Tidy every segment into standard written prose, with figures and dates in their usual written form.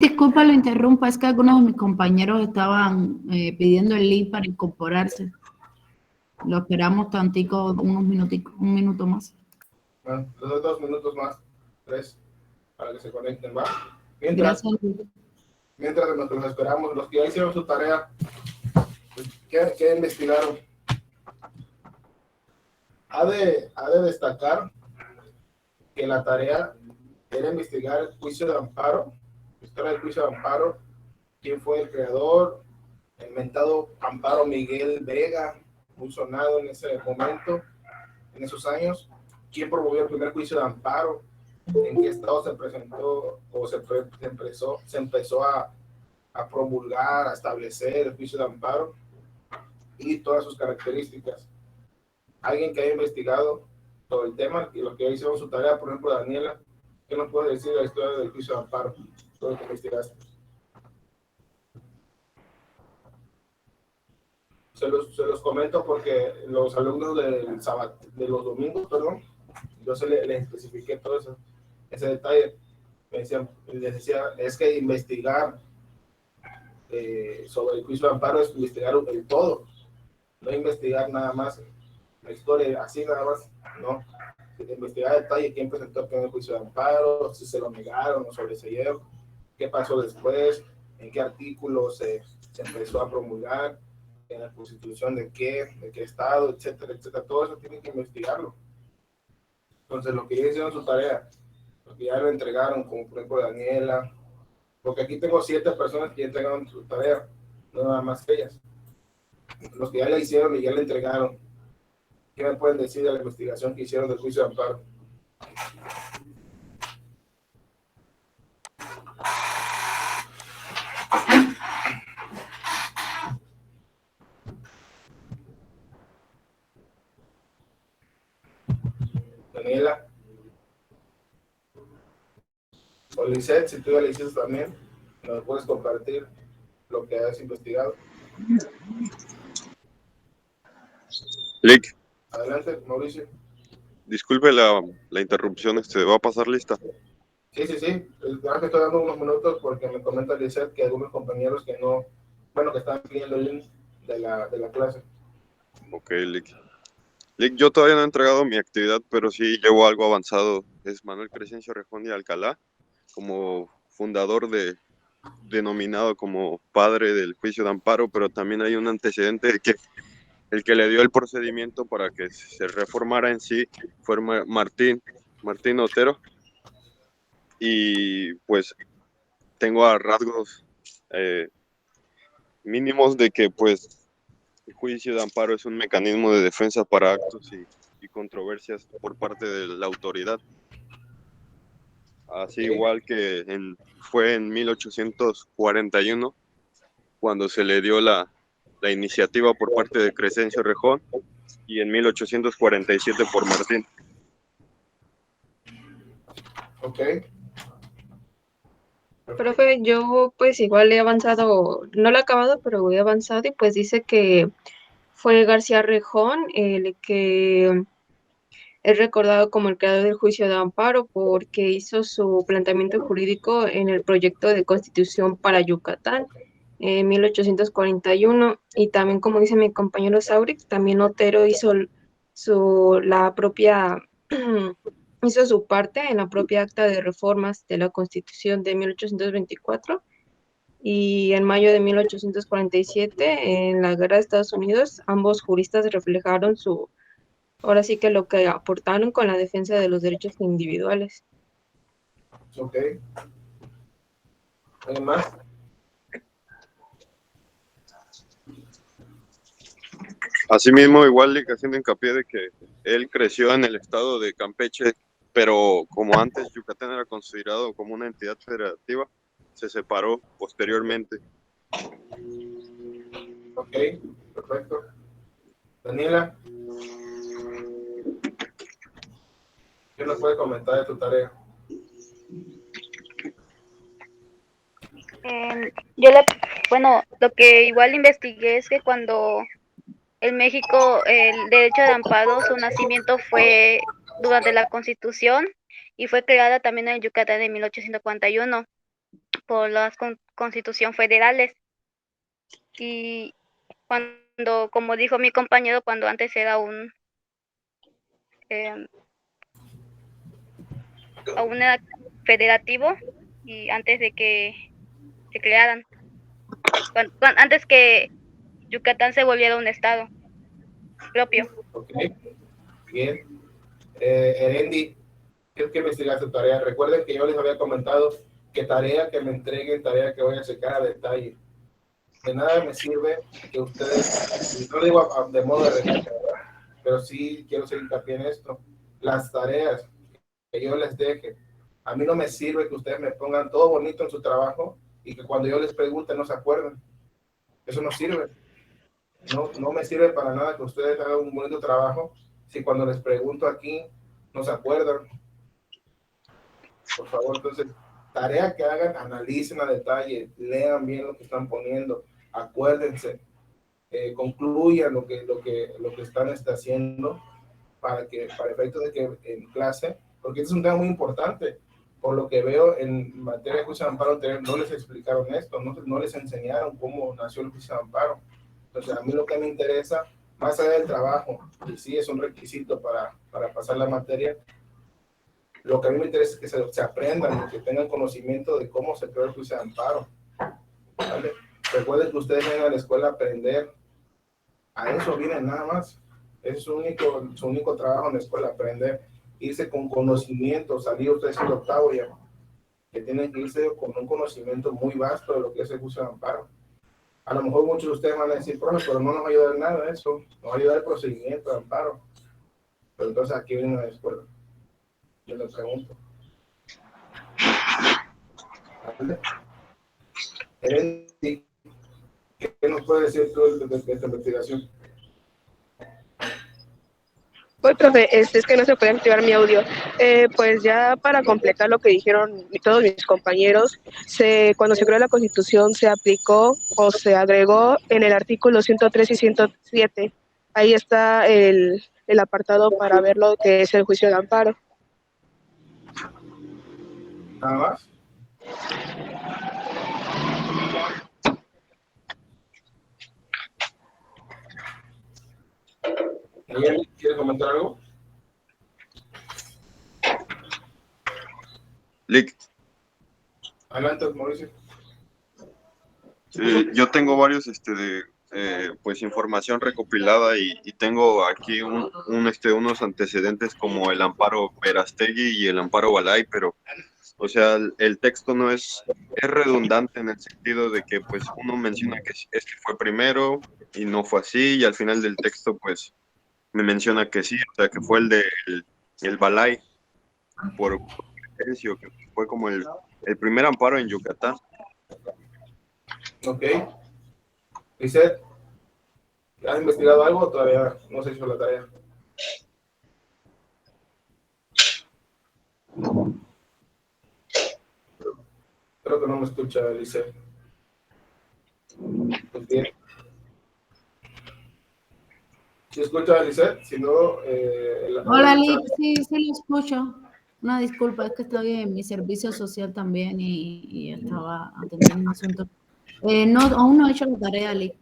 disculpa lo interrumpa, es que algunos de mis compañeros estaban pidiendo el link para incorporarse. Lo esperamos tantico, unos minuticos, un minuto más. Bueno, les doy 2 minutos más, 3, para que se conecten, ¿va? Gracias. Mientras los esperamos, los que ya hicieron su tarea, pues, ¿qué investigaron? Ha de destacar que la tarea era investigar el juicio de amparo, la historia del juicio de amparo, quién fue el creador, el mentado Amparo Miguel Vega, muy sonado en ese momento, en esos años, quién promovió el primer juicio de amparo, en qué estado se presentó o se empezó a promulgar, a establecer el juicio de amparo y todas sus características. Alguien que haya investigado sobre el tema y los que hicieron su tarea, por ejemplo, Daniela, ¿qué nos puede decir de la historia del juicio de amparo? Todo lo que investigaste. Se los comento porque los alumnos de los domingos, perdón, yo les especifiqué todo ese detalle. Les decía, es que investigar sobre el juicio de amparo es investigar el todo, no investigar nada más la historia así nada más, no. Investigar a detalle quién presentó el primer juicio de amparo, si se lo negaron o sobreseyeron, qué pasó después, en qué artículo se empezó a promulgar, en la constitución de qué estado, etcétera, etcétera. Todo eso tienen que investigarlo. Entonces, lo que ya hicieron su tarea, lo que ya lo entregaron, como por ejemplo Daniela, porque aquí tengo 7 personas que ya entregaron su tarea, no nada más ellas. Los que ya la hicieron y ya la entregaron, ¿qué me pueden decir de la investigación que hicieron del juicio de amparo? Daniela. O Lisette, si tú ya la hiciste también, nos puedes compartir lo que has investigado. Lick, Adelante, Mauricio. disculpe la interrupción, ¿va a pasar lista? Sí. Ahora que estoy dando unos minutos porque me comenta Lisette que algunos compañeros que no, bueno, que están pidiendo el link de la clase. Ok, Lick. Lick, yo todavía no he entregado mi actividad, pero sí llevo algo avanzado. Es Manuel Crescencio Rejón y Alcalá, como fundador denominado como padre del juicio de amparo, pero también hay un antecedente de que el que le dio el procedimiento para que se reformara en sí fue Martín Otero, y pues tengo a rasgos mínimos de que pues el juicio de amparo es un mecanismo de defensa para actos y controversias por parte de la autoridad. Así igual que fue en 1841 cuando se le dio la iniciativa por parte de Crescencio Rejón, y en 1847 por Martín. Ok. Profe, yo pues igual he avanzado, no lo he acabado, pero he avanzado y pues dice que fue García Rejón el que es recordado como el creador del juicio de amparo porque hizo su planteamiento jurídico en el proyecto de constitución para Yucatán en 1841 y también como dice mi compañero Saurix, también Otero hizo la propia hizo su parte en la propia acta de reformas de la Constitución de 1824 y en mayo de 1847 en la guerra de Estados Unidos ambos juristas reflejaron ahora sí que lo que aportaron con la defensa de los derechos individuales. Ok. ¿Alguien más? Asimismo, igual haciendo hincapié de que él creció en el estado de Campeche, pero como antes Yucatán era considerado como una entidad federativa, se separó posteriormente. Ok, perfecto. Daniela, ¿qué nos puede comentar de tu tarea? Yo bueno, lo que igual investigué es que cuando en México el derecho de amparo, su nacimiento fue durante la Constitución y fue creada también en Yucatán en 1841. por las constitución federales. Y cuando, como dijo mi compañero, cuando antes era un aún era federativo y antes de que se crearan, antes que Yucatán se volviera un estado propio. Ok, bien. Erendi, tienes que investigar tu tarea. Recuerden que yo les había comentado que tarea que me entreguen, tarea que voy a checar a detalle. De nada me sirve que ustedes, y no lo digo de modo de regaño, pero sí quiero hacer hincapié en esto. Las tareas que yo les deje, a mí no me sirve que ustedes me pongan todo bonito en su trabajo y que cuando yo les pregunte no se acuerden. Eso no sirve. No me sirve para nada que ustedes hagan un bonito trabajo si cuando les pregunto aquí no se acuerdan. Por favor, entonces, tarea que hagan, analicen a detalle, lean bien lo que están poniendo, acuérdense, concluyan lo que están haciendo para efectos de que en clase, porque este es un tema muy importante, por lo que veo en materia de juicio de amparo anterior, no les explicaron esto, no les enseñaron cómo nació el juicio de amparo. Entonces, a mí lo que me interesa, más allá del trabajo, y sí es un requisito para pasar la materia, lo que a mí me interesa es que se aprendan, que tengan conocimiento de cómo se creó el juicio de amparo. ¿Vale? Recuerden que ustedes vienen a la escuela a aprender, a eso vienen nada más. Ese es su único trabajo en la escuela, aprender, irse con conocimiento, salir ustedes en el octavo ya, que tienen que irse con un conocimiento muy vasto de lo que es el juicio de amparo. A lo mejor muchos de ustedes van a decir, profe, pero no nos va a ayudar nada eso, nos va a ayudar el procedimiento de amparo. Pero entonces aquí vienen a la escuela. Yo les pregunto. ¿Vale? ¿Qué nos puede decir tú de esta investigación? Pues, profe, es que no se puede activar mi audio. Pues ya para completar lo que dijeron todos mis compañeros, cuando se creó la Constitución se aplicó o se agregó en el artículo 103 y 107. Ahí está el apartado para ver lo que es el juicio de amparo. ¿Nada más? ¿Alguien quiere comentar algo? Lick, Adelante, Mauricio. yo tengo varios, pues información recopilada y tengo aquí unos antecedentes como el amparo Verástegui y el amparo Balay, pero, o sea, el texto no es redundante en el sentido de que, pues, uno menciona que este fue primero y no fue así, y al final del texto, pues, me menciona que sí, o sea, que fue el Balay por preferencia, que fue como el primer amparo en Yucatán. Ok. Lisette, ¿has investigado algo o todavía no se hizo la tarea? Creo que no me escucha, Lisette. Pues bien. ¿Sí escucha, Lisette? Si no... Hola, Lick, sí lo escucho. Una disculpa, es que estoy en mi servicio social también y estaba atendiendo un asunto. Aún no he hecho la tarea, Lick.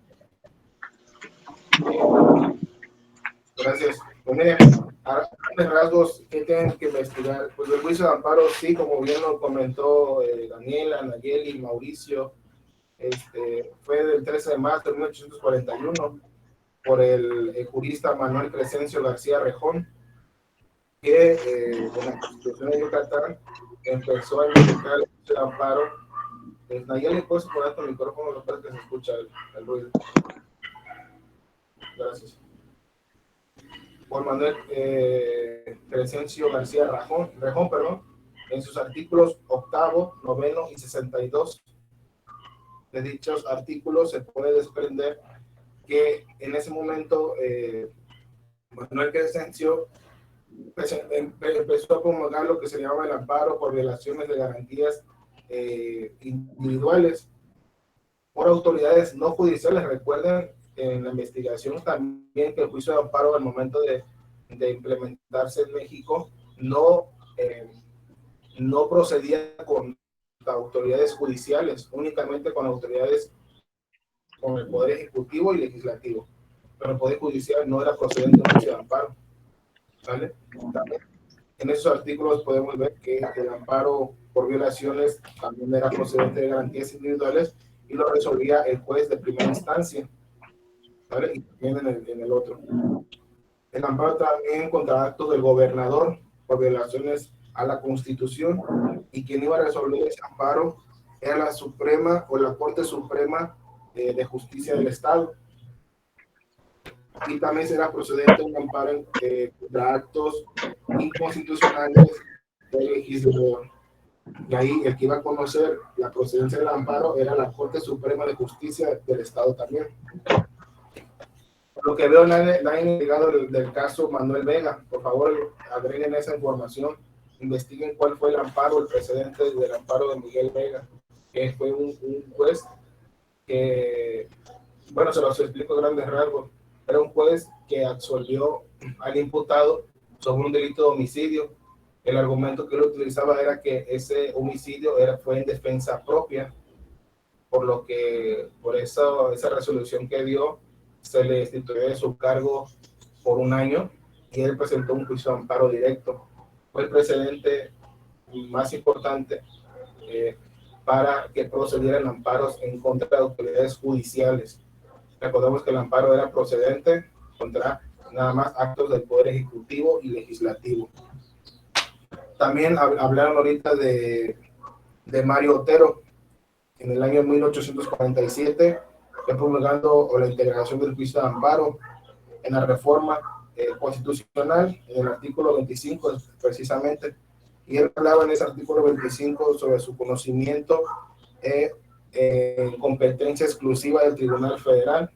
Gracias. Pues miren, a grandes rasgos, ¿qué tienen que investigar? Pues el juicio de amparo, sí, como bien lo comentó Daniela, Nayeli, Mauricio, fue del 13 de marzo de 1841 por el jurista Manuel Crescencio García Rejón, que en la Constitución de Yucatán empezó a investigar el juicio de amparo. Nayeli, ¿puedes poner tu micrófono? Lo que pasa es que se escucha el ruido. Gracias. Por Manuel Crescencio García Rejón, en sus artículos 8, 9 y 62. De dichos artículos se puede desprender que en ese momento Manuel Crescencio empezó a promulgar lo que se llamaba el amparo por violaciones de garantías individuales por autoridades no judiciales. Recuerden en la investigación también que el juicio de amparo al momento de implementarse en México no procedía con autoridades judiciales, únicamente con autoridades, con el Poder Ejecutivo y Legislativo. Pero el Poder Judicial no era procedente de un juicio de amparo. ¿Vale? También en esos artículos podemos ver que el amparo por violaciones también era procedente de garantías individuales y lo resolvía el juez de primera instancia. ¿Vale? Y también en el otro. El amparo también contra actos del gobernador por violaciones a la Constitución, y quien iba a resolver ese amparo era la Suprema o la Corte Suprema de Justicia del Estado. Y también será procedente un amparo contra actos inconstitucionales del legislador. Y ahí el que iba a conocer la procedencia del amparo era la Corte Suprema de Justicia del Estado también. Lo que veo, la han investigado del caso Manuel Vega. Por favor, agreguen esa información, investiguen cuál fue el amparo, el precedente del amparo de Miguel Vega, que fue un juez que, bueno, se los explico a grandes rasgos. Era un juez que absolvió al imputado sobre un delito de homicidio. El argumento que él utilizaba era que ese homicidio fue en defensa propia, por esa resolución que dio, se le destituyó de su cargo por 1 año y él presentó un juicio de amparo directo. Fue el precedente más importante para que procedieran amparos en contra de autoridades judiciales. Recordemos que el amparo era procedente contra nada más actos del Poder Ejecutivo y Legislativo. También hablaron ahorita de Mario Otero. En el año 1847, promulgando la integración del juicio de amparo en la reforma constitucional, en el artículo 25 precisamente, y él hablaba en ese artículo 25 sobre su conocimiento competencia exclusiva del Tribunal Federal.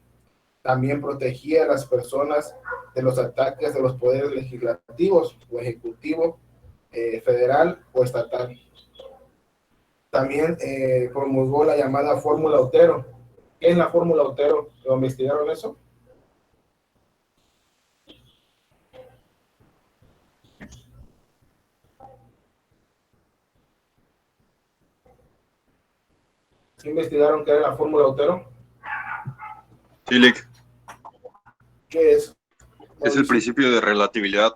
También protegía a las personas de los ataques de los poderes legislativos o ejecutivo, federal o estatal. También promulgó la llamada Fórmula Otero. ¿Qué es la Fórmula Otero? ¿Lo investigaron eso? ¿Sí investigaron qué era la Fórmula Otero? Sí, Lick. ¿Qué es? Es el principio de relatividad,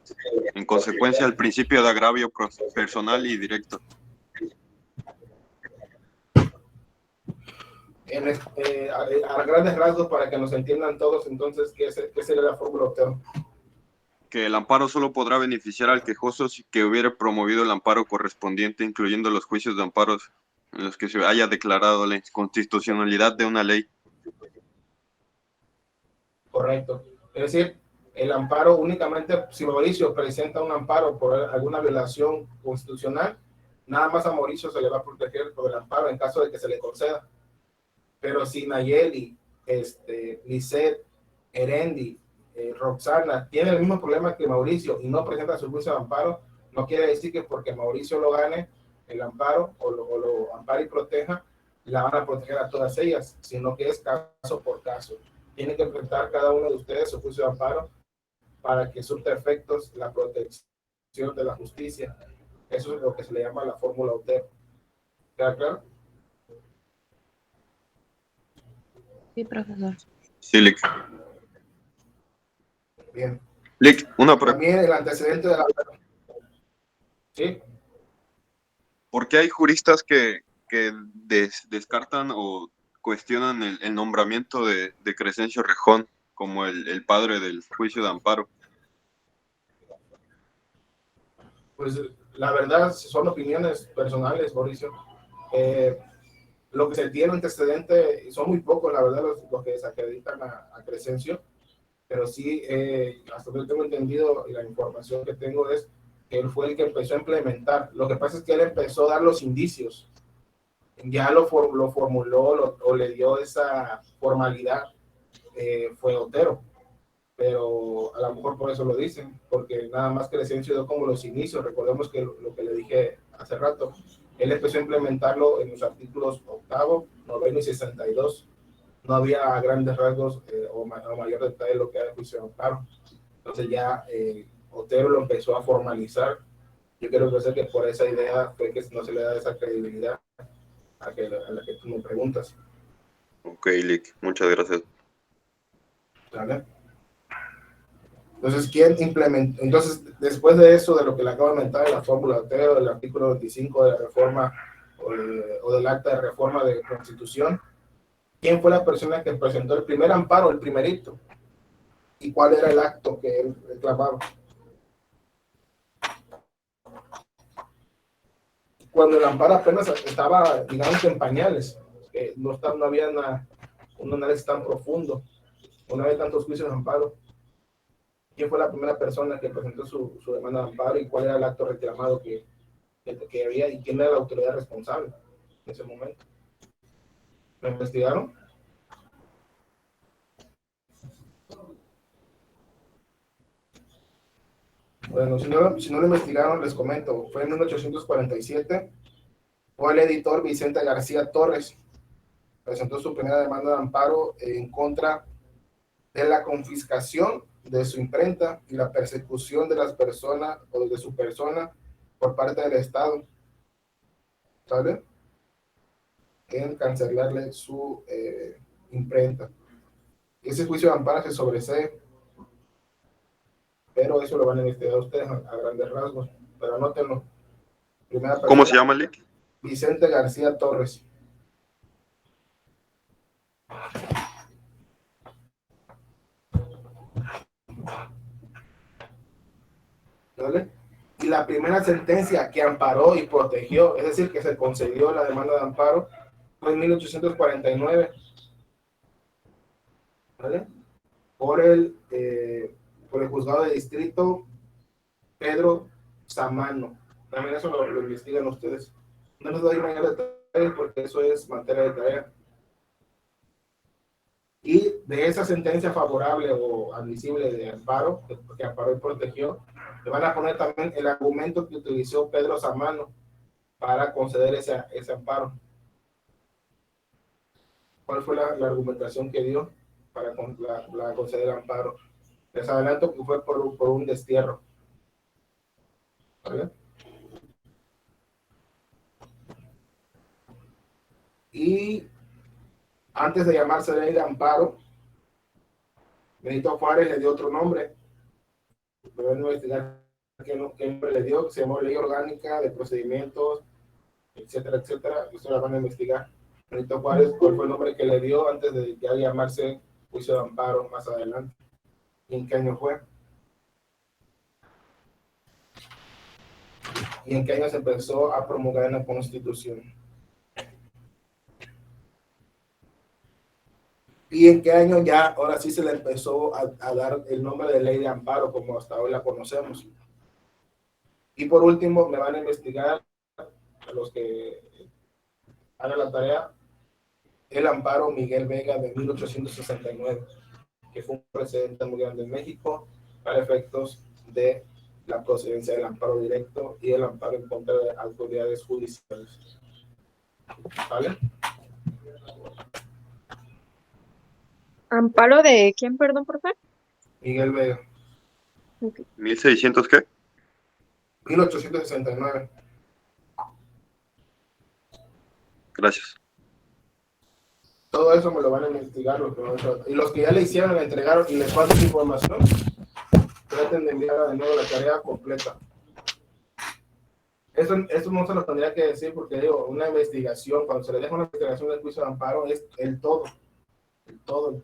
en consecuencia el principio de agravio personal y directo. A grandes rasgos, para que nos entiendan todos, entonces, ¿qué sería la Fórmula Otero? Que el amparo solo podrá beneficiar al quejoso si que hubiera promovido el amparo correspondiente, incluyendo los juicios de amparos en los que se haya declarado la inconstitucionalidad de una ley. Correcto. Es decir, el amparo únicamente, si Mauricio presenta un amparo por alguna violación constitucional, nada más a Mauricio se le va a proteger por el amparo en caso de que se le conceda. Pero si Nayeli, Lisette, Erendi, Roxana tiene el mismo problema que Mauricio y no presenta su juicio de amparo, no quiere decir que porque Mauricio lo gane el amparo o lo ampare y proteja, la van a proteger a todas ellas, sino que es caso por caso. Tiene que presentar cada uno de ustedes su juicio de amparo para que surta efectos la protección de la justicia. Eso es lo que se le llama la Fórmula Otero. ¿Queda claro? Sí, profesor. Sí, Lick. Bien. Lick, una pregunta. También el antecedente de la... ¿Sí? ¿Por qué hay juristas que descartan o cuestionan el nombramiento de Crescencio Rejón como el padre del juicio de amparo? Pues la verdad son opiniones personales, Mauricio. Lo que se tiene antecedente son muy pocos, la verdad, los que desacreditan a Crescencio, pero sí, hasta donde tengo entendido y la información que tengo es que él fue el que empezó a implementar. Lo que pasa es que él empezó a dar los indicios, ya lo formuló o le dio esa formalidad, fue Otero, pero a lo mejor por eso lo dicen, porque nada más Crescencio dio como los inicios. Recordemos que lo que le dije hace rato, él empezó a implementarlo en los artículos 8º, 9º y 62. No había grandes rasgos o mayor detalle lo que era el juicio de amparo. Entonces ya Otero lo empezó a formalizar. Yo creo que por esa idea fue que no se le da esa credibilidad a la que tú me preguntas. Ok, Lick, muchas gracias. ¿Vale? Entonces, ¿quién implementó? Entonces, después de eso, de lo que le acabo de comentar, de la fórmula Otero, del artículo 25 de la reforma o del acta de reforma de Constitución, ¿quién fue la persona que presentó el primer amparo, el primerito? ¿Y cuál era el acto que él reclamaba? Cuando el amparo apenas estaba, digamos, en pañales, no había un análisis tan profundo, no había tantos juicios de amparo. ¿Quién fue la primera persona que presentó su demanda de amparo y cuál era el acto reclamado que había y quién era la autoridad responsable en ese momento? ¿Lo investigaron? Bueno, si no lo investigaron, les comento. Fue en 1847. Fue el editor Vicente García Torres. Presentó su primera demanda de amparo en contra de la confiscación de su imprenta y la persecución de las personas o de su persona por parte del Estado. ¿Sabe? En cancelarle su imprenta. Ese juicio de amparo se sobresee, pero eso lo van a investigar ustedes a grandes rasgos. Pero anótenlo. Primera persona, ¿Cómo se llama, Lick? Vicente García Torres. ¿Vale? Y la primera sentencia que amparó y protegió, es decir, que se concedió la demanda de amparo, fue en 1849. ¿Vale? Por el juzgado de distrito Pedro Samano. También eso lo investigan ustedes. No les doy mayor detalles porque eso es materia de tarea. Y de esa sentencia favorable o admisible de amparo, que amparó y protegió, le van a poner también el argumento que utilizó Pedro Samano para conceder ese amparo. ¿Cuál fue la argumentación que dio para conceder el amparo? Les adelanto que fue por un destierro. ¿Vale? Y antes de llamarse ley de amparo, Benito Juárez le dio otro nombre. Voy a investigar qué nombre le dio, se llamó Ley Orgánica de Procedimientos, etcétera, etcétera. Eso lo van a investigar. Benito Juárez, ¿cuál fue el nombre que le dio antes de ya llamarse juicio de amparo más adelante? ¿Y en qué año fue? ¿Y en qué año se empezó a promulgar en la Constitución? ¿Y en qué año ya, ahora sí se le empezó a dar el nombre de ley de amparo, como hasta hoy la conocemos? Y por último, me van a investigar, a los que hagan la tarea, el amparo Miguel Vega de 1869, que fue un precedente muy grande en México para efectos de la procedencia del amparo directo y el amparo en contra de autoridades judiciales. ¿Vale? ¿Amparo de quién, perdón, por favor? Miguel Vega. Okay. ¿1600 qué? 1869. Gracias. Todo eso me lo van a investigar y los que ya le hicieron, le entregaron y les falta información, traten de enviar de nuevo la tarea completa. Eso no se lo tendría que decir porque digo, una investigación, cuando se le deja una investigación del juicio de amparo, es el todo. Todo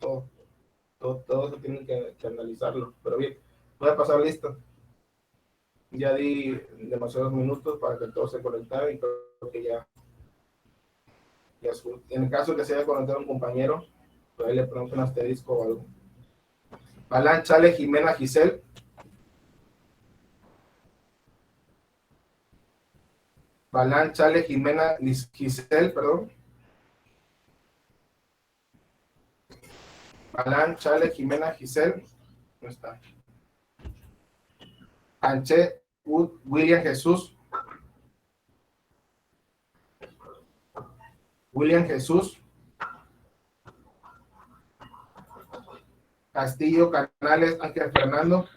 eso tienen que analizarlo. Pero bien, voy a pasar lista. Ya di demasiados minutos para que todo se conectara y creo que ya en el caso que se haya conectado un compañero, pues ahí le pregunto un asterisco o algo. Balán Chale Jimena Giselle. Balán Chale Jimena Giselle, perdón. Balán Chale Jimena Giselle. No está. Anche William Jesús. William Jesús. Castillo Canales Ángel Fernando.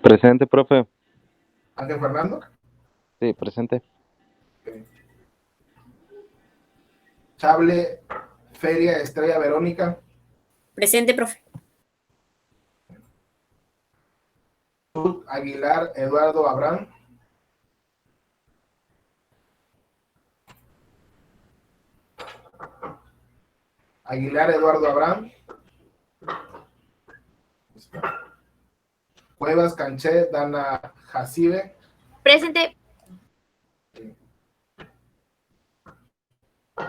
Presente, profe. Ángel Fernando. Sí, presente. Okay. Chable Feria Estrella Verónica. Presente, profe. Ruth Aguilar Eduardo Abraham. Aguilar Eduardo Abraham. Cuevas Canché Dana Jacibe. Presente.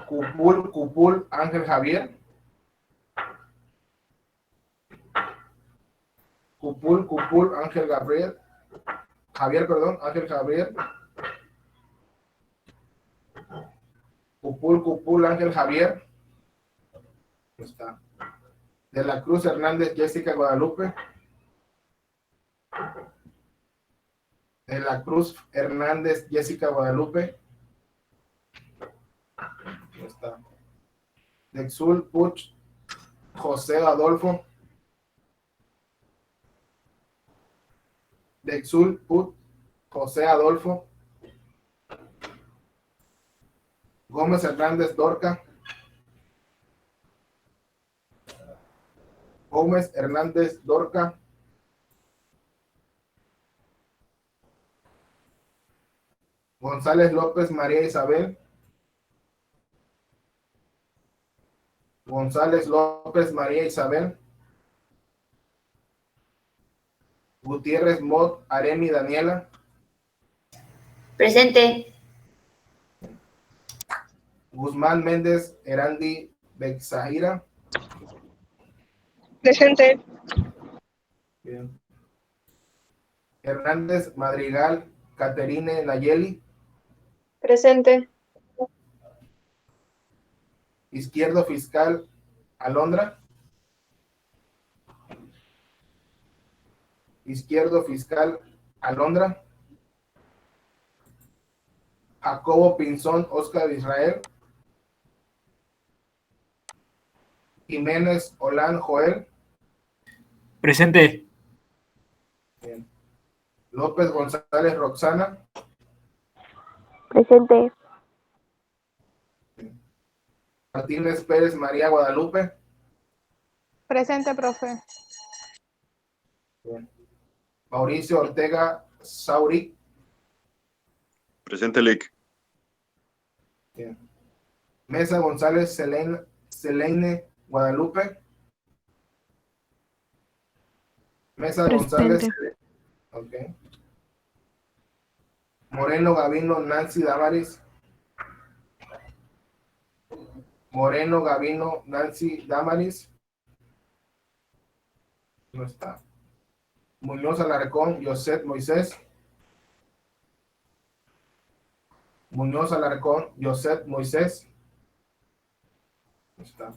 Cupul Ángel Javier. Cupul Ángel Gabriel. Ángel Javier. Cupul Ángel Javier. Está. De la Cruz Hernández Jessica Guadalupe. De la Cruz Hernández Jessica Guadalupe. Está. Dexul Puch José Adolfo. Dexul Puch José Adolfo. Gómez Hernández Dorca. Gómez Hernández Dorca. González López María Isabel. González López María Isabel. Gutiérrez Mot Aremi Daniela. Presente. Guzmán Méndez Erandi Bexahira. Presente. Bien. Hernández Madrigal Caterine Nayeli. Presente. Izquierdo Fiscal Alondra. Izquierdo Fiscal Alondra. Jacobo Pinzón Oscar Israel. Jiménez Olán Joel. Presente. Bien. López González Roxana. Presente. Martínez Pérez María Guadalupe. Presente, profe. Bien. Mauricio Ortega Sauri. Presente, Lick. Bien. Mesa González Selene Guadalupe. Mesa Presente. González. Ok. Moreno Gavino Nancy Damaris. Moreno Gavino Nancy Damaris. No está. Muñoz Alarcón José Moisés. Muñoz Alarcón José Moisés. No está.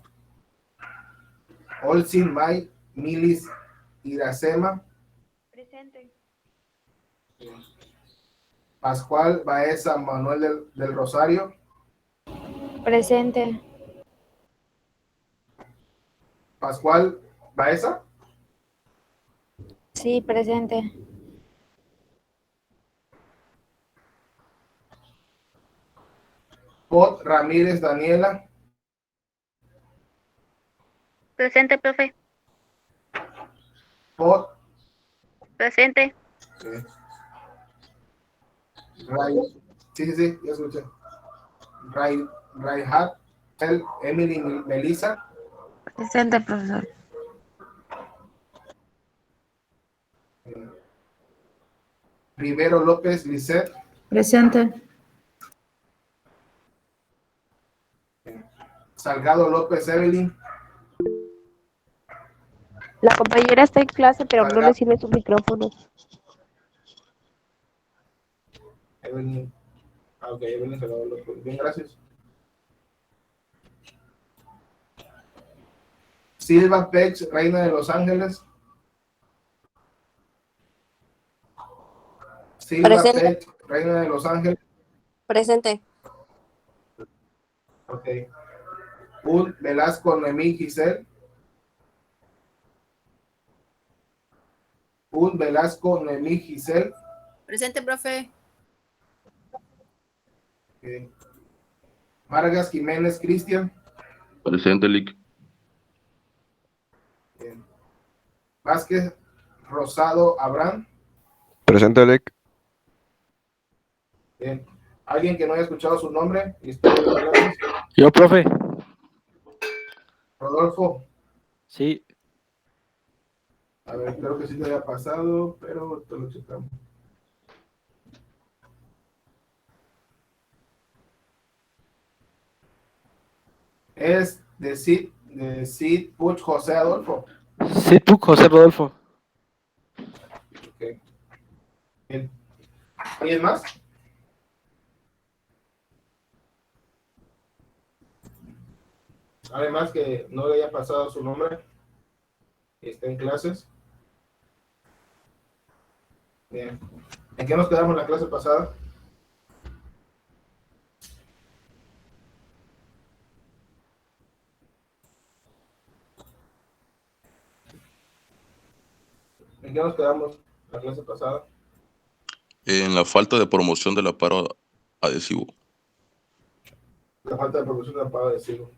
Olsin May Milis Iracema. Presente. Pascual Baeza Manuel del Rosario. Presente. Pascual Baeza. Sí, presente. Pot Ramírez Daniela. Presente, profe. Pot. Presente. Okay. Sí, ya escuché. Raihat Emily Melissa. Presente, profesor. Rivero López Lisset. Presente. Salgado López Evelyn. La compañera está en clase, pero no le sirve su micrófono. Evelyn. Ok, Evelyn Salgado López. Bien, gracias. Silva Pex, Reina de Los Ángeles. Silva Presente. Pex, Reina de Los Ángeles. Presente. Ok. Un Velasco Noemí Giselle. Un Velasco Noemí Giselle. Presente, profe. Okay. Vargas Jiménez Cristian. Presente, Lic. Bien. Vázquez Rosado Abraham. Presente, Lic. Bien. ¿Alguien que no haya escuchado su nombre y esté viendo clases? Yo, profe. Rodolfo. Sí. A ver, creo que sí te había pasado, pero esto lo checamos. Es de Cid Puch José Adolfo. Sí, tú, José Rodolfo. Okay. Bien. ¿Alguien más? ¿Alguien más que no le haya pasado su nombre y esté en clases? Bien. ¿En qué nos quedamos la clase pasada? ¿En qué nos quedamos la clase pasada? En la falta de promoción del amparo adhesivo. La falta de promoción del amparo adhesivo.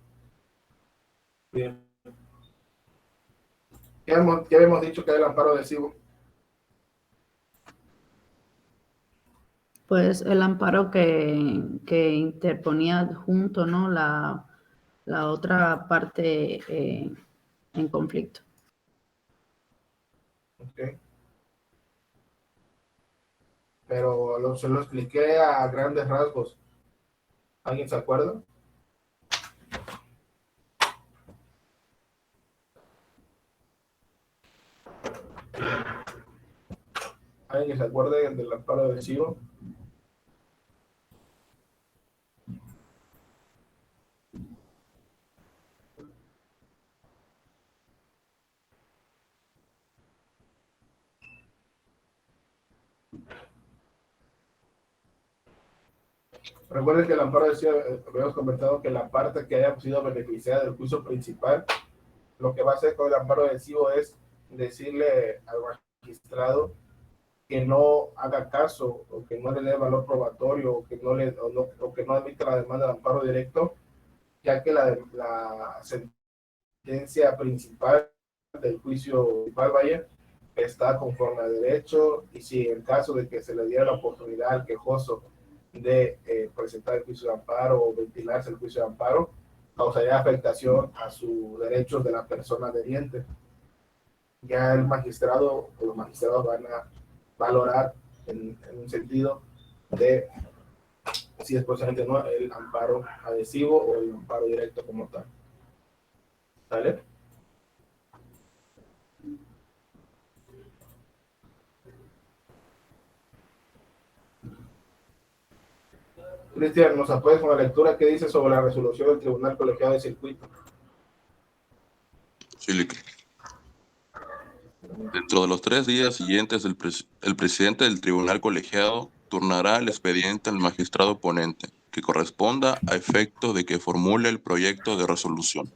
Bien. Ya habíamos dicho que era el amparo adhesivo. Pues el amparo que interponía junto, ¿no? La otra parte en conflicto. Okay. Pero se lo expliqué a grandes rasgos. ¿Alguien se acuerda? ¿Alguien que se acuerde del amparo adhesivo? Recuerden que el amparo adhesivo, habíamos comentado que la parte que haya sido beneficiada del juicio principal, lo que va a hacer con el amparo adhesivo es decirle al magistrado que no haga caso o que no le dé valor probatorio o que no admita la demanda de amparo directo, ya que la sentencia principal del juicio principal, vaya, está conforme a derecho, y si en caso de que se le diera la oportunidad al quejoso de presentar el juicio de amparo o ventilarse el juicio de amparo, causaría afectación a sus derechos de la persona adheriente. Ya el magistrado o los magistrados van a valorar en un sentido de si es procedente o no el amparo adhesivo o el amparo directo como tal. ¿Vale? Cristian, ¿nos apoyas con la lectura que dice sobre la resolución del Tribunal Colegiado de Circuito? Sí, Lic. Dentro de los 3 días siguientes, el presidente del tribunal colegiado turnará el expediente al magistrado ponente, que corresponda a efecto de que formule el proyecto de resolución.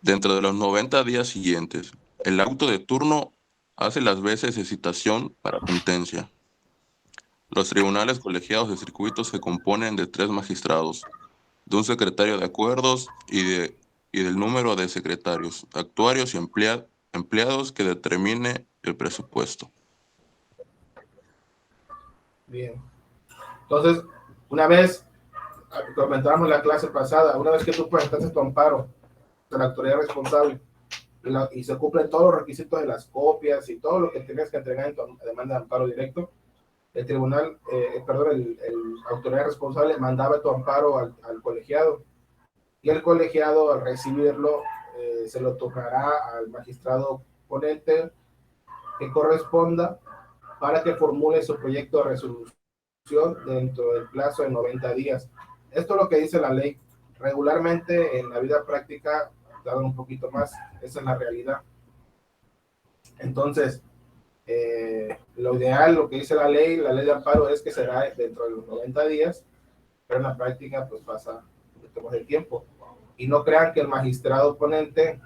Dentro de los 90 días siguientes, el auto de turno hace las veces de citación para sentencia. Los tribunales colegiados de circuito se componen de 3 magistrados, de un secretario de acuerdos y del número de secretarios, actuarios y empleados que determine el presupuesto. Bien. Entonces, una vez, comentábamos la clase pasada, una vez que tú presentaste tu amparo de la autoridad responsable y se cumplen todos los requisitos de las copias y todo lo que tienes que entregar en tu demanda de amparo directo, el tribunal, el autoridad responsable mandaba tu amparo al colegiado, y el colegiado, al recibirlo, se lo turnará al magistrado ponente que corresponda para que formule su proyecto de resolución dentro del plazo de 90 días. Esto es lo que dice la ley. Regularmente en la vida práctica tardan un poquito más, esa es la realidad. Entonces, lo ideal, lo que dice la ley de amparo es que será dentro de los 90 días, pero en la práctica pues pasa un poquito más de tiempo. Y no crean que el magistrado ponente,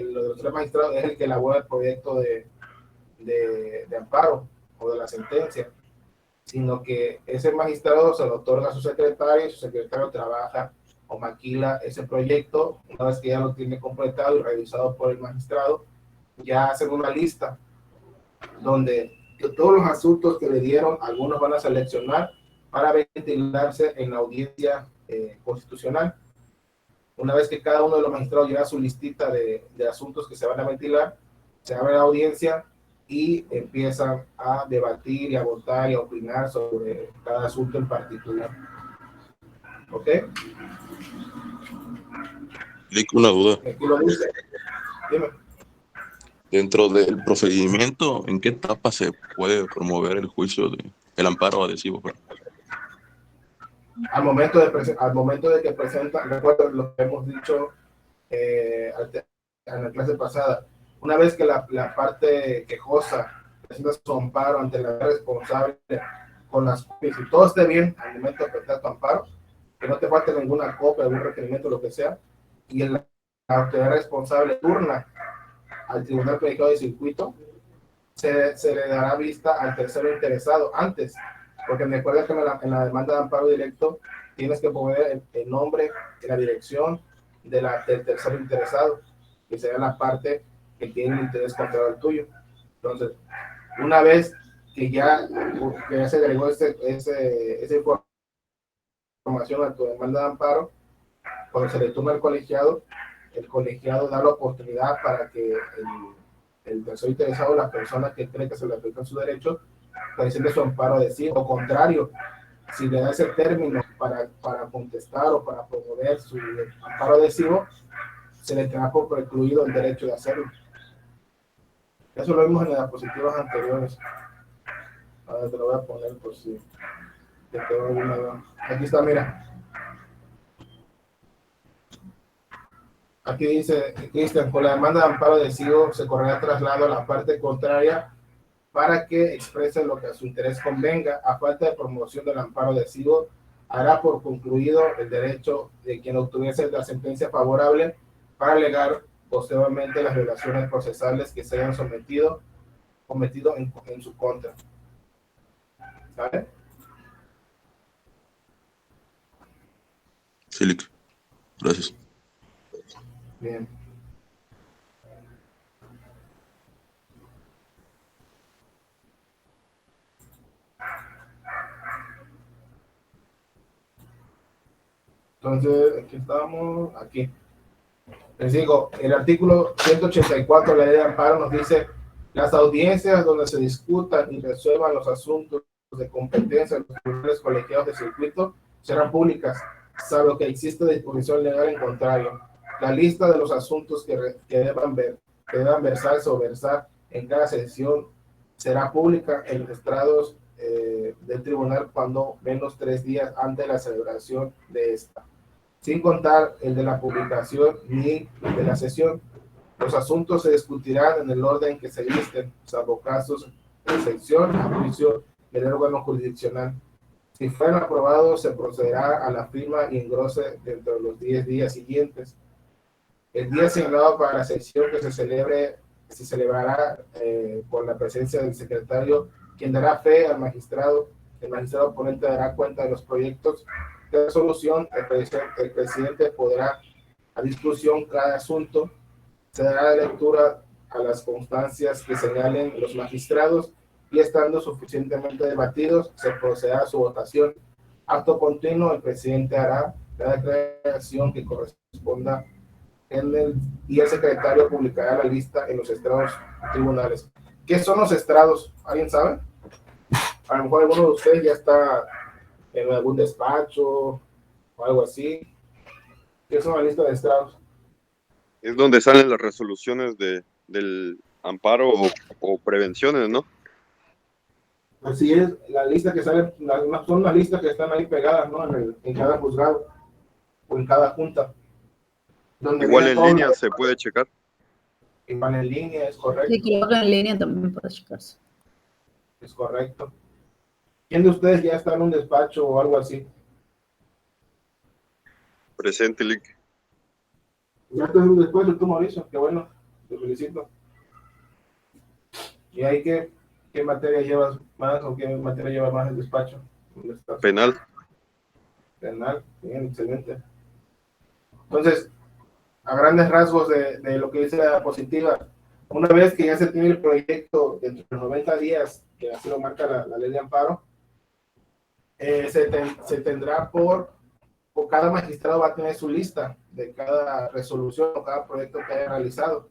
los 3 magistrados, es el que elabora el proyecto de amparo o de la sentencia, sino que ese magistrado se lo otorga a su secretario y su secretario trabaja o maquila ese proyecto. Una vez que ya lo tiene completado y revisado por el magistrado, ya hacen una lista donde todos los asuntos que le dieron, algunos van a seleccionar para ventilarse en la audiencia constitucional. Una vez que cada uno de los magistrados lleva su listita de asuntos que se van a ventilar, se abre la audiencia y empiezan a debatir y a votar y a opinar sobre cada asunto en particular. ¿Ok? Lick, una duda. Aquí lo dice. Dime. Dentro del procedimiento, ¿en qué etapa se puede promover el juicio el amparo adhesivo? Al momento de que presenta, recuerda lo que hemos dicho en la clase pasada, una vez que la parte quejosa presenta su amparo ante la responsable con las copias y todo esté bien al momento de presentar tu amparo, que no te falte ninguna copia, algún requerimiento, lo que sea, y la autoridad responsable turna al tribunal colegiado de circuito, se le dará vista al tercero interesado antes, porque me acuerdo que en la demanda de amparo directo tienes que poner el nombre y la dirección del tercero interesado, que será la parte que tiene un interés contrario al tuyo. Entonces, una vez que ya se agregó esa información a tu demanda de amparo, cuando se le turna al colegiado, el colegiado da la oportunidad para que el tercero interesado, la persona que cree que se le aplican sus derechos, presente su amparo adhesivo. Lo contrario, si le da ese término para contestar o para promover su amparo adhesivo, se le tendrá por precluido el derecho de hacerlo. Eso lo vimos en las diapositivas anteriores. Ahora te lo voy a poner por si te tengo alguna duda. Aquí está, mira. Aquí dice, Cristian, con la demanda de amparo adhesivo se correrá traslado a la parte contraria para que exprese lo que a su interés convenga. A falta de promoción del amparo adhesivo, hará por concluido el derecho de quien obtuviese la sentencia favorable para alegar posteriormente las violaciones procesales que se hayan cometido en su contra. ¿Vale? Sí, Lick. Gracias. Bien. Entonces, aquí estamos, aquí. Les digo, el artículo 184 de la ley de amparo nos dice: las audiencias donde se discutan y resuelvan los asuntos de competencia de los tribunales colegiados de circuito serán públicas, salvo que exista disposición legal en contrario. La lista de los asuntos que deban versarse o versar en cada sesión será pública en los estrados del tribunal cuando menos 3 días antes de la celebración de esta, sin contar el de la publicación ni de la sesión. Los asuntos se discutirán en el orden que se listen, salvo casos de excepción a juicio del órgano jurisdiccional. Si fueran aprobados, se procederá a la firma y engrose dentro de los 10 días siguientes. El día señalado para la sesión que se celebrará con la presencia del secretario, quien dará fe al magistrado. El magistrado ponente dará cuenta de los proyectos de resolución. El presidente podrá a discusión cada asunto. Se dará lectura a las constancias que señalen los magistrados y estando suficientemente debatidos, se procederá a su votación. Acto continuo, el presidente hará la declaración que corresponda y el secretario publicará la lista en los estrados tribunales. ¿Qué son los estrados? ¿Alguien sabe? A lo mejor alguno de ustedes ya está en algún despacho o algo así. ¿Qué son la lista de estrados? Es donde salen las resoluciones del amparo o prevenciones, ¿no? Así es, la lista que sale, son las listas que están ahí pegadas, ¿no? En cada juzgado o en cada junta. Igual en línea se puede checar. Igual en línea, es correcto. Sí, creo que en línea también puede checarse. Es correcto. ¿Quién de ustedes ya está en un despacho o algo así? Presente, Lick. Ya estás en un despacho tú, Mauricio, qué bueno, te felicito. ¿Y ahí qué materia llevas más o qué materia lleva más el despacho? Penal. Penal, bien, excelente. Entonces, a grandes rasgos de lo que dice la diapositiva, una vez que ya se tiene el proyecto dentro de 90 días, que así lo marca la ley de amparo, se tendrá por cada magistrado va a tener su lista de cada resolución o cada proyecto que haya realizado.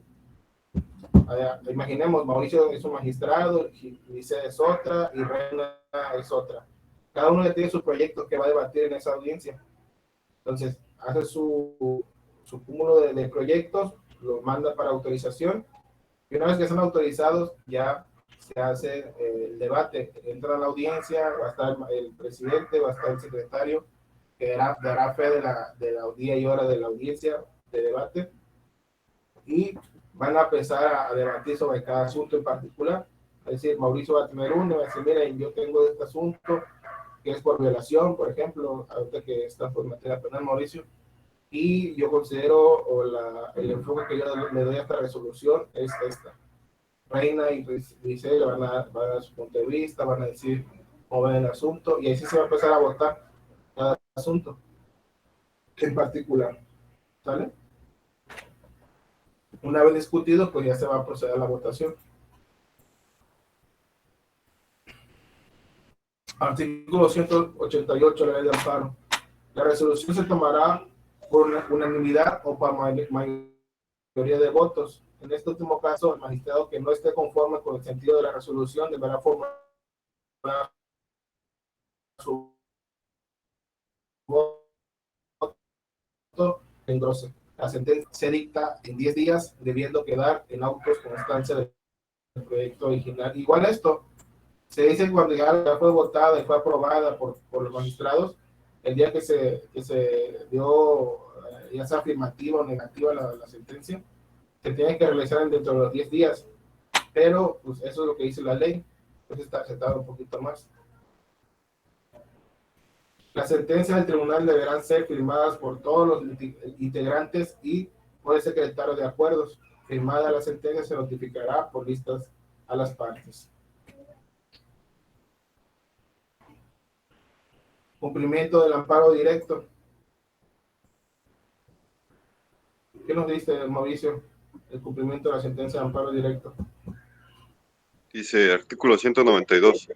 Imaginemos, Mauricio es un magistrado, Giselle es otra y Reina es otra. Cada uno tiene su proyecto que va a debatir en esa audiencia. Entonces, hace su cúmulo de proyectos, lo manda para autorización, y una vez que son autorizados, ya se hace el debate. Entra a la audiencia, va a estar el presidente, va a estar el secretario, que dará fe de la día y hora de la audiencia de debate, y van a empezar a debatir sobre cada asunto en particular. Es decir, Mauricio va a tener uno, va a decir, miren, yo tengo este asunto que es por violación, por ejemplo, ahorita que está por materia penal, Mauricio, y yo considero, el enfoque que yo le doy a esta resolución es esta. Reina y Giselle van a dar su punto de vista, van a decir cómo ven el asunto, y así se va a empezar a votar cada asunto en particular. ¿Sale? Una vez discutido, pues ya se va a proceder a la votación. Artículo 188 de la ley de amparo. La resolución se tomará por unanimidad o por mayoría de votos. En este último caso, el magistrado que no esté conforme con el sentido de la resolución deberá formular su voto en engrose. La sentencia se dicta en 10 días, debiendo quedar en autos constancia del proyecto original. Igual esto se dice cuando ya fue votada y fue aprobada por los magistrados, el día que se dio, ya sea afirmativa o negativa la sentencia, se tiene que realizar dentro de los 10 días. Pero pues eso es lo que dice la ley, pues se tarda un poquito más. Las sentencias del tribunal deberán ser firmadas por todos los integrantes y por el secretario de acuerdos. Firmada la sentencia, se notificará por listas a las partes. Cumplimiento del amparo directo. ¿Qué nos dice, Mauricio? El cumplimiento de la sentencia de amparo directo. Dice artículo 192.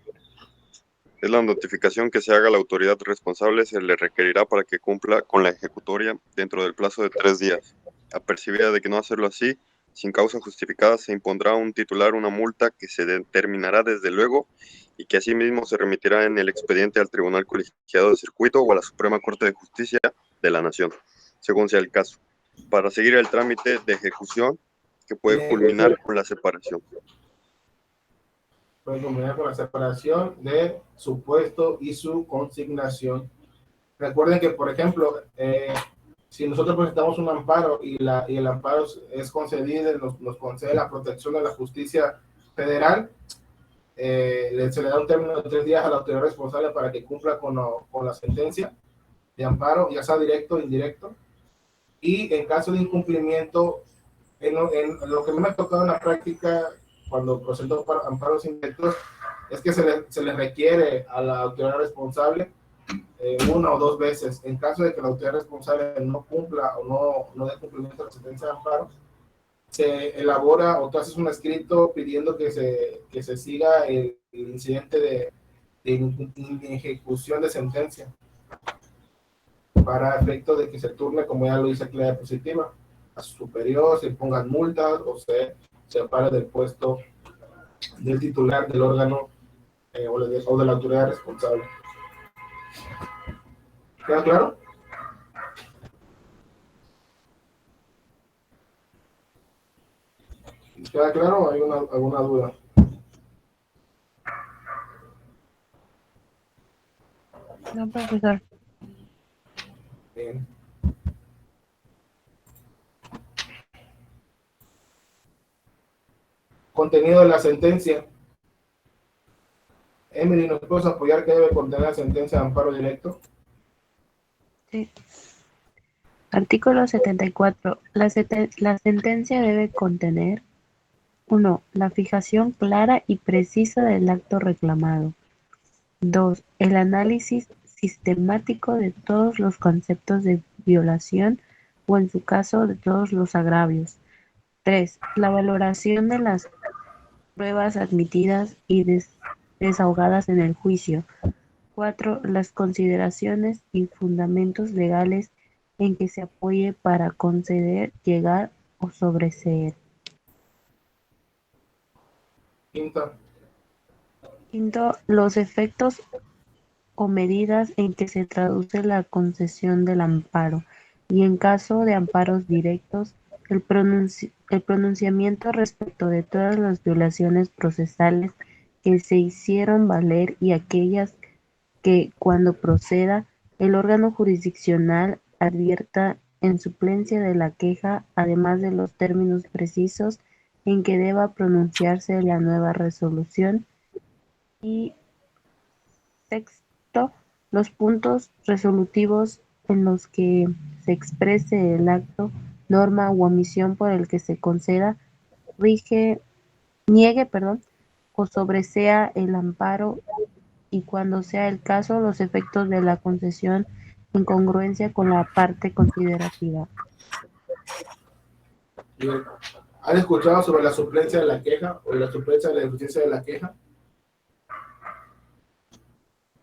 Es la notificación que se haga a la autoridad responsable, se le requerirá para que cumpla con la ejecutoria dentro del plazo de 3 días. Apercibida de que no hacerlo así, sin causa justificada, se impondrá a un titular una multa que se determinará desde luego y que asimismo se remitirá en el expediente al Tribunal Colegiado de Circuito o a la Suprema Corte de Justicia de la Nación, según sea el caso, para seguir el trámite de ejecución que puede culminar con la separación. Puede culminar con la separación de su puesto y su consignación. Recuerden que, por ejemplo, si nosotros presentamos un amparo y el amparo es concedido, nos concede la protección de la justicia federal, se le da un término de 3 días a la autoridad responsable para que cumpla con la sentencia de amparo, ya sea directo o indirecto. Y en caso de incumplimiento, en lo que me ha tocado en la práctica, cuando presento amparos indirectos, es que se le requiere a la autoridad responsable 1 o 2 veces. En caso de que la autoridad responsable no cumpla o no dé cumplimiento a la sentencia de amparo, se elabora o tú haces un escrito pidiendo que se siga el incidente de ejecución de sentencia para efecto de que se turne, como ya lo dice aquí la diapositiva, a su superior, se pongan multas o se separe del puesto del titular del órgano o de la autoridad responsable. ¿Queda claro? ¿Queda claro o hay alguna duda? No, profesor. Bien. Contenido de la sentencia. Emily, ¿nos puedes apoyar qué debe contener la sentencia de amparo directo? Sí. Artículo 74. La sentencia debe contener 1. La fijación clara y precisa del acto reclamado. 2. El análisis sistemático de todos los conceptos de violación o en su caso de todos los agravios. 3. La valoración de las pruebas admitidas y desahogadas en el juicio. 4. Las consideraciones y fundamentos legales en que se apoye para conceder, llegar o sobreseer. Quinto, los efectos o medidas en que se traduce la concesión del amparo, y en caso de amparos directos, el pronunciamiento respecto de todas las violaciones procesales que se hicieron valer y aquellas que, cuando proceda, el órgano jurisdiccional advierta en suplencia de la queja, además de los términos precisos en que deba pronunciarse la nueva resolución. Y sexto, los puntos resolutivos en los que se exprese el acto, norma u omisión por el que se conceda, niegue, o sobresea el amparo, y cuando sea el caso, los efectos de la concesión en congruencia con la parte considerativa. Bien. ¿Han escuchado sobre la suplencia de la queja o la suplencia de la deficiencia de la queja?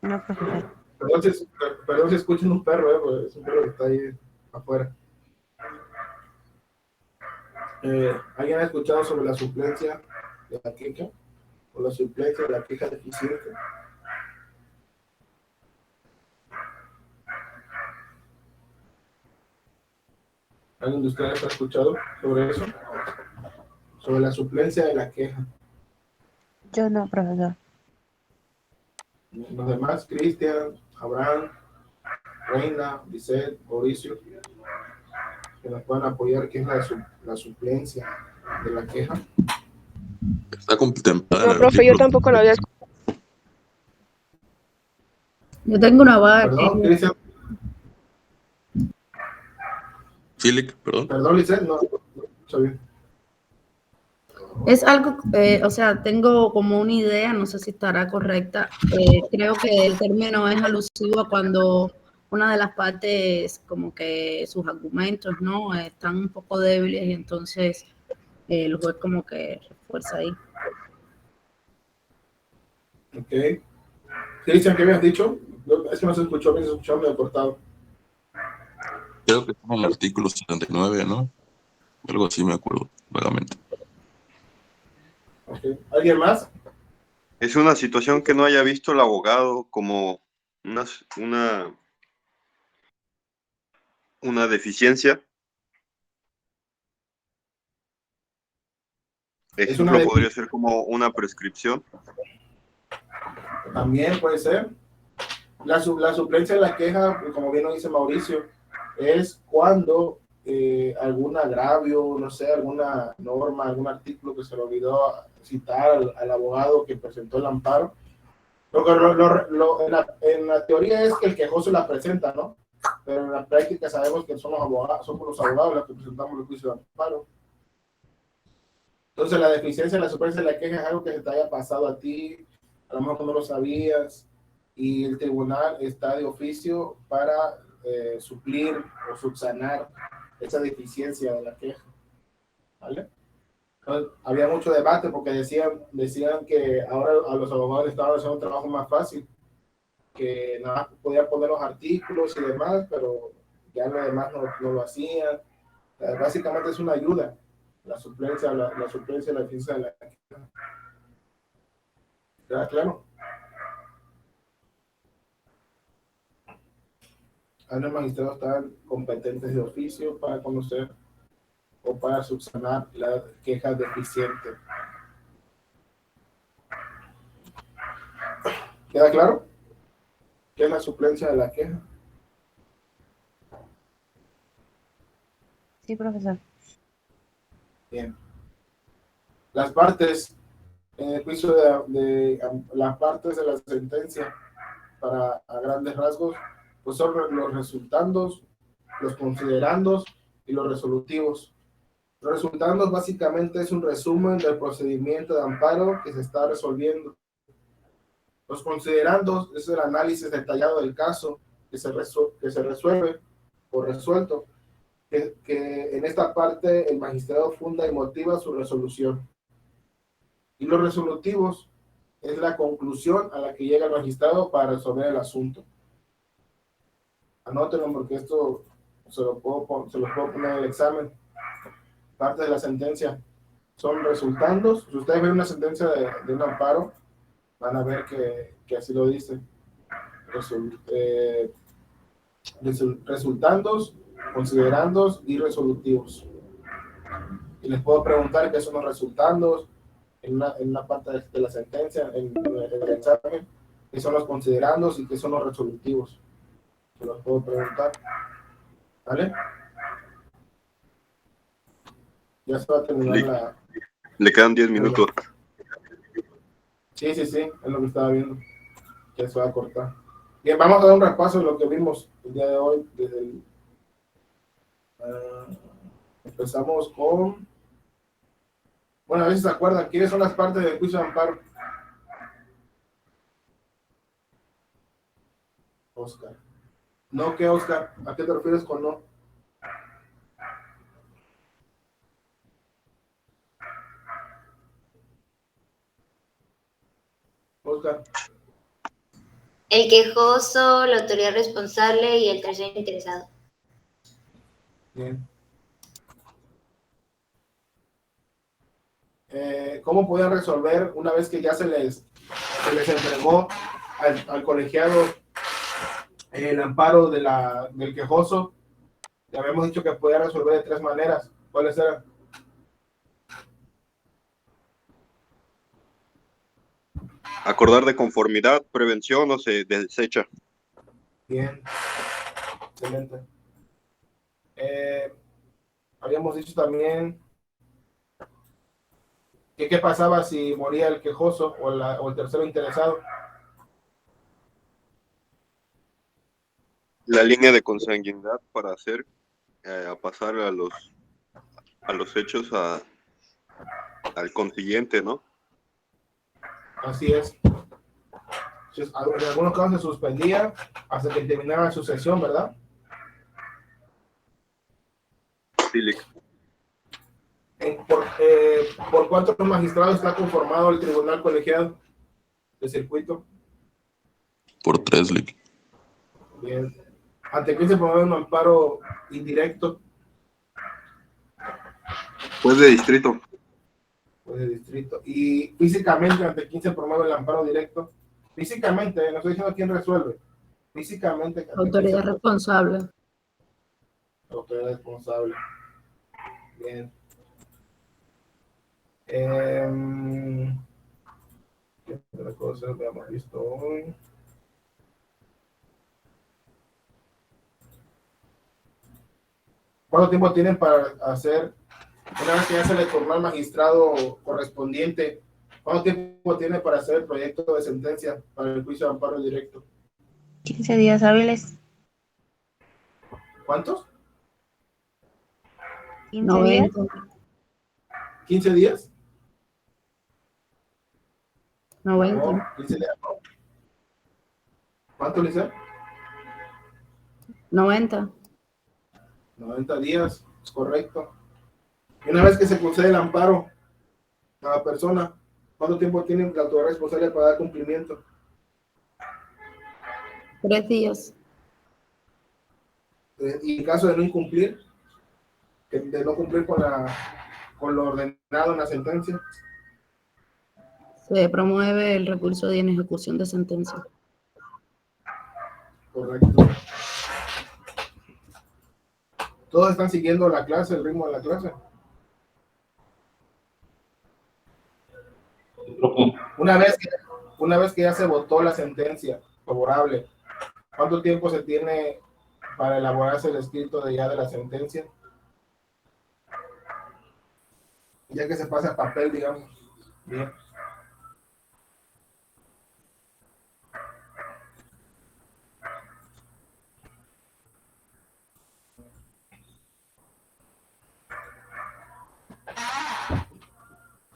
No, profesor. Perdón si escuchan un perro, porque es un perro que está ahí afuera. ¿Alguien ha escuchado sobre la suplencia de la queja o la suplencia de la queja deficiente? ¿Alguien de ustedes ha escuchado sobre eso? Sobre la suplencia de la queja. Yo no, profesor. Los demás, Cristian, Abraham, Reina, Lisette, Mauricio, que nos puedan apoyar, ¿qué es la suplencia de la queja? Está contemplada. No, profe, yo tampoco lo había escuchado. Yo tengo una vaga. Perdón, Cristian. Philip, perdón. Perdón, Lisette, no está bien. Es algo, o sea, tengo como una idea, no sé si estará correcta. Creo que el término es alusivo a cuando una de las partes, como que sus argumentos, ¿no? Están un poco débiles y entonces el juez como que refuerza ahí. Ok. Cristian, ¿qué habías dicho? Es que no se escuchó bien, se escuchó medio cortado. Creo que está en el artículo 79, ¿no? Algo así me acuerdo, vagamente. Okay. ¿Alguien más? Es una situación que no haya visto el abogado como una deficiencia. Ejemplo, podría ser como una prescripción. También puede ser. La suplencia de la queja, como bien lo dice Mauricio, es cuando algún agravio, no sé, alguna norma, algún artículo que se le olvidó citar al abogado que presentó el amparo. En la teoría es que el quejoso la presenta, ¿no? Pero en la práctica sabemos que somos los abogados los que presentamos el juicio de amparo. Entonces la deficiencia de la suplencia de la queja es algo que se te haya pasado a ti, a lo mejor no lo sabías, y el tribunal está de oficio para suplir o subsanar esa deficiencia de la queja. ¿Vale? Entonces, había mucho debate porque decían que ahora a los abogados les estaban haciendo un trabajo más fácil, que nada más podían poner los artículos y demás, pero ya lo demás no lo hacían. Básicamente es una ayuda, la suplencia y la deficiencia de la queja. ¿Queda claro? Los magistrados están competentes de oficio para conocer o para subsanar la queja deficiente. ¿Queda claro? ¿Qué es la suplencia de la queja? Sí, profesor. Bien. Las partes en el juicio las partes de la sentencia, para a grandes rasgos, pues son los resultandos, los considerandos y los resolutivos. Los resultandos básicamente es un resumen del procedimiento de amparo que se está resolviendo. Los considerandos es el análisis detallado del caso que se resuelve o resuelto. que en esta parte el magistrado funda y motiva su resolución. Y los resolutivos es la conclusión a la que llega el magistrado para resolver el asunto. Anótenlo porque esto se lo puedo poner en el examen. Parte de la sentencia son resultandos. Si ustedes ven una sentencia de un amparo, van a ver que así lo dice. Resultandos, considerandos y resolutivos. Y les puedo preguntar qué son los resultandos en una parte de la sentencia, en el examen, qué son los considerandos y qué son los resolutivos. Se los puedo preguntar. ¿Vale? Ya se va a terminar Le quedan 10 minutos. Sí, es lo que estaba viendo. Ya se va a cortar. Bien, vamos a dar un repaso de lo que vimos el día de hoy. Empezamos con... Bueno, a ver si se acuerdan, ¿quiénes son las partes del juicio de amparo? Oscar. ¿No qué, Oscar? ¿A qué te refieres con no? Oscar. El quejoso, la autoridad responsable y el tercero interesado. Bien. ¿Cómo podían resolver una vez que ya se les entregó al colegiado el amparo del quejoso? Ya habíamos dicho que podía resolver de 3 maneras. ¿Cuáles eran? Acordar de conformidad, prevención o se desecha. Bien. Excelente. Habíamos dicho también que qué pasaba si moría el quejoso o el tercero interesado. La línea de consanguinidad para hacer a pasar a los hechos al consiguiente, ¿no? Así es. En algunos casos se suspendía hasta que terminara la sucesión, ¿verdad? Sí, Lick. ¿Por cuántos magistrados está conformado el tribunal colegiado de circuito? Por 3, Lick. Bien. ¿Ante quién se promueve un amparo indirecto? Pues de distrito. Pues de distrito. ¿Y físicamente ante quién se promueve el amparo directo? Físicamente, no estoy diciendo quién resuelve. Físicamente. Autoridad responsable. Autoridad responsable. Bien. ¿Qué otra cosa habíamos visto hoy? ¿Cuánto tiempo tienen para hacer, una vez que ya se le tornó al magistrado correspondiente, cuánto tiempo tiene para hacer el proyecto de sentencia para el juicio de amparo directo? 15 días hábiles. ¿Cuántos? 15 días. 15 días. 90. No, 15 días no. ¿Cuánto, Lisa? 90. 90 días, es correcto. Y una vez que se concede el amparo a la persona, ¿cuánto tiempo tiene la autoridad responsable para dar cumplimiento? 3 días. Y en caso de no incumplir, de no cumplir con lo ordenado en la sentencia, Se promueve el recurso de inejecución de sentencia. correcto. ¿Todos están siguiendo la clase, el ritmo de la clase? Una vez que ya se votó la sentencia favorable, ¿cuánto tiempo se tiene para elaborarse el escrito de la sentencia? Ya que se pasa a papel, digamos. Bien.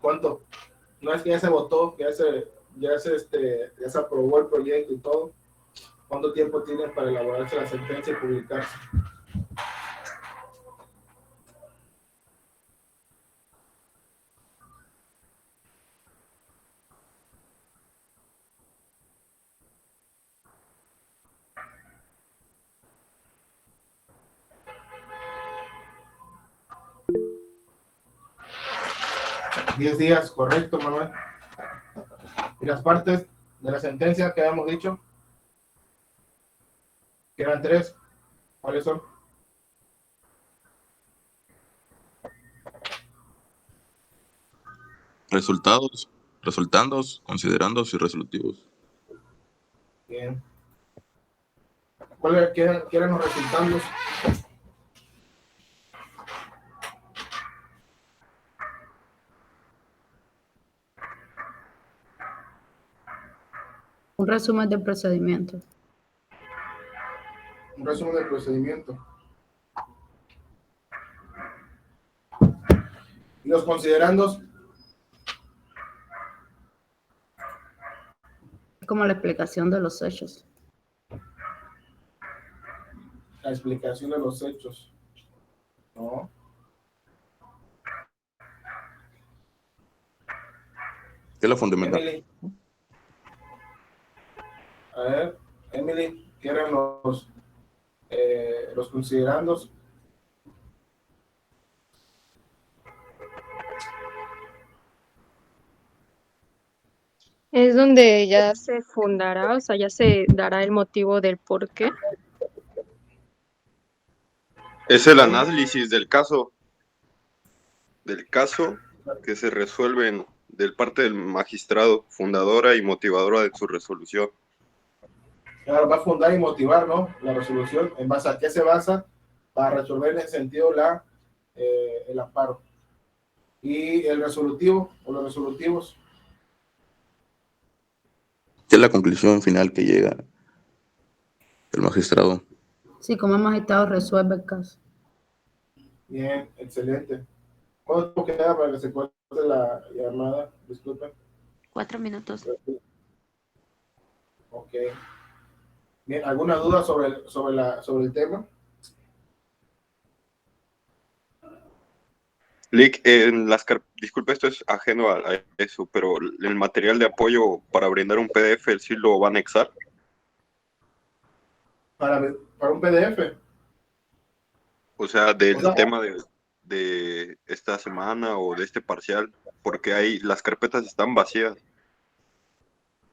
¿Cuánto? Una vez que ya se votó, que ya se aprobó el proyecto y todo, ¿cuánto tiempo tienen para elaborarse la sentencia y publicarse? 10 días, correcto, Manuel. Y las partes de la sentencia que habíamos dicho, que eran 3, ¿cuáles son? Resultados, resultandos, considerandos y resolutivos. Bien. ¿Qué eran los resultados? Un resumen del procedimiento. Un resumen del procedimiento. Y los considerandos. Es como la explicación de los hechos. La explicación de los hechos. No. ¿Qué es lo fundamental? Emily. A ver, Emily, ¿qué eran los considerandos? Es donde ya se fundará, o sea, ya se dará el motivo del por qué. Es el análisis del caso que se resuelve del parte del magistrado, fundadora y motivadora de su resolución. Claro, va a fundar y motivar, ¿no? La resolución, ¿en base a qué se basa? Para resolver en ese sentido el amparo. Y el resolutivo, o los resolutivos. ¿Qué es la conclusión final que llega el magistrado? Sí, como el magistrado resuelve el caso. Bien, excelente. ¿Cuánto tiempo queda para que se corte la llamada? Disculpen. 4 minutos. Ok. Bien, ¿alguna duda sobre el tema? Lick, disculpe, esto es ajeno a eso, pero el material de apoyo para brindar un PDF, ¿el sí lo va a anexar? Para un PDF. O sea, del tema de esta semana o de este parcial, porque ahí las carpetas están vacías.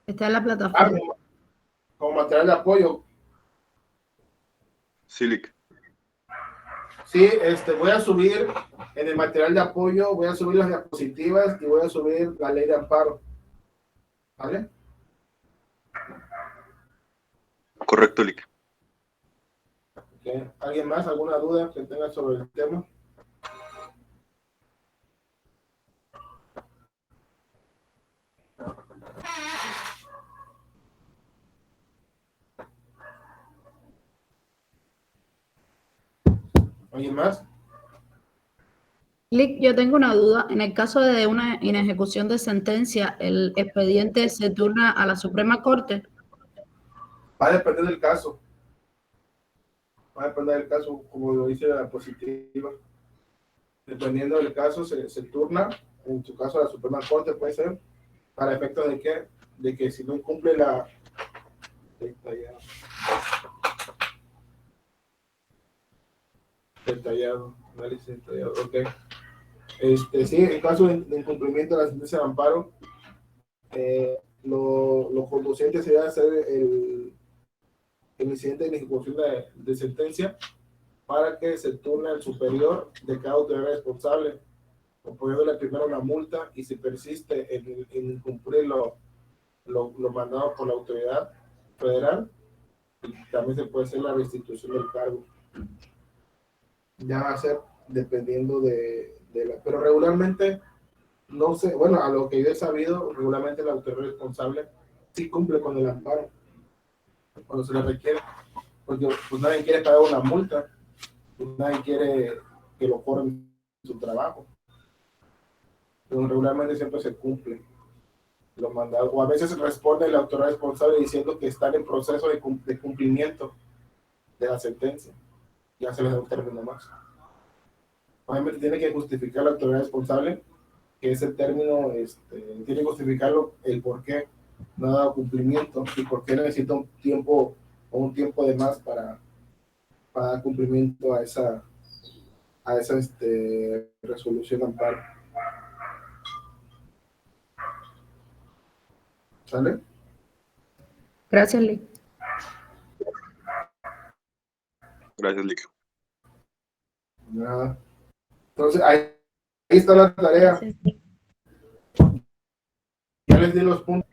Está en la plataforma. Como material de apoyo. Sí, Lick. Sí, voy a subir en el material de apoyo, voy a subir las diapositivas y voy a subir la ley de amparo. ¿Vale? Correcto, Lick. Okay. ¿Alguien más? ¿Alguna duda que tenga sobre el tema? ¿Alguien más? Lick, yo tengo una duda. En el caso de una inejecución de sentencia, ¿el expediente se turna a la Suprema Corte? Va a depender del caso. Va a depender del caso, como lo dice la diapositiva. Dependiendo del caso, se turna. En su caso, a la Suprema Corte puede ser. ¿Para efecto de qué? De que si no incumple la... Detallado. Análisis detallado. Ok. Sí, en caso de incumplimiento de la sentencia de amparo, lo conducente sería hacer el incidente de ejecución de sentencia para que se turne al superior de cada autoridad responsable, poniéndole primero una multa, y si persiste en incumplir lo mandado por la autoridad federal, también se puede hacer la restitución del cargo. Ya va a ser dependiendo de la... Pero regularmente, no sé, bueno, a lo que yo he sabido, regularmente la autoridad responsable sí cumple con el amparo cuando se le requiere, porque pues nadie quiere pagar una multa, pues nadie quiere que lo corran su trabajo, pero regularmente siempre se cumple lo mandado, o a veces responde la autoridad responsable diciendo que están en proceso de cumplimiento de la sentencia, ya se les da un término más. Obviamente tiene que justificar la autoridad responsable que ese término, tiene que justificarlo, el por qué no ha dado cumplimiento y por qué necesita un tiempo de más para dar cumplimiento a esa resolución de amparo. ¿Sale? Gracias, Lick. Gracias, Lick. Nada. Entonces, ahí está la tarea. Gracias, Lick. Ya les di los puntos.